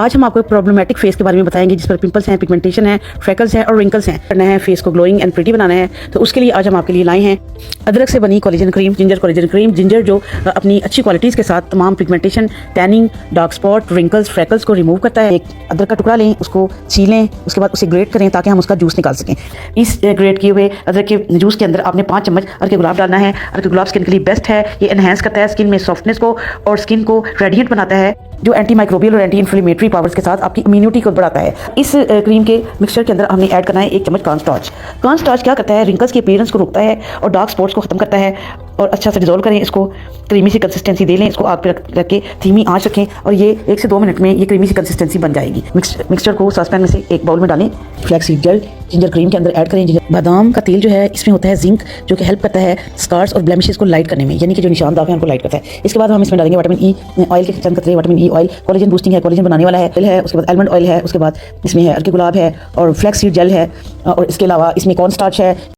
आज हम आपको एक प्रॉब्लमेटिक फेस के बारे में बताएंगे जिस पर पिंपल्स हैं, पिगमेंटेशन है, फ्रेकल्स हैं और रिंकल्स हैं। करना है फेस को ग्लोइंग एंड प्रिटी बनाना है, तो उसके लिए आज हम आपके लिए लाए हैं अदरक से बनी collagen cream, ginger collagen cream. Ginger जो अपनी अच्छी क्वालिटीज़ के साथ तमाम pigmentation, tanning, dark spot, wrinkles, freckles को रिमूव करता है। एक अदरक का टुकड़ा लें, उसको छीलें, उसके बाद उसे ग्रेट करें ताकि हम उसका जूस निकाल सकें। इस ग्रेट किए हुए अदरक के जूस के अंदर आपने 5 चम्मच अरके के गुलाब डालना है। अरके गुलाब स्किन के लिए बेस्ट है, ये एनहेंस करता है स्किन में सॉफ्टनेस को और स्किन को रेडिएंट बनाता है, जो एंटी माइक्रोबियल और एंटी इन्फ्लेमेटरी पावर्स के साथ आपकी इम्यूनिटी को बढ़ाता है। इस क्रीम के मिक्सचर के अंदर हमने ऐड करना है 1 चम्मच कॉर्न स्टार्च। कॉर्न स्टार्च क्या करता है, रिंकल्स के अपीयरेंस को रोकता है और डार्क स्पॉट्स को खत्म करता है। और अच्छा से डिजोल्व करें इसको, क्रीमी सी कंसिस्टेंसी दे लें, इसको आग पे रख के धीमी आंच रखें और ये 1 से 2 मिनट में ये क्रीमी सी कंसिस्टेंसी बन जाएगी। मिक्सचर को सॉसपैन में से एक बाउल में डालें। Flax seed gel ginger cream के अंदर ऐड करें। बादाम का तेल जो है इसमें होता है जिंक, जो कि हेल्प करता है स्कार्स और ब्लेमिशेस को लाइट करने में, यानी कि जो निशान दाग हैं उनको लाइट करता है। इसके बाद हम इसमें डालेंगे विटामिन ई ऑयल के चंद कतरे। Vitamin E oil collagen boosting है, कोलेजन बनाने वाला है। उसके बाद आलमंड ऑयल है, उसके बाद इसमें है अरके गुलाब है और फ्लैक्स सीड जेल है और इसके अलावा इसमें कॉर्न स्टार्च है।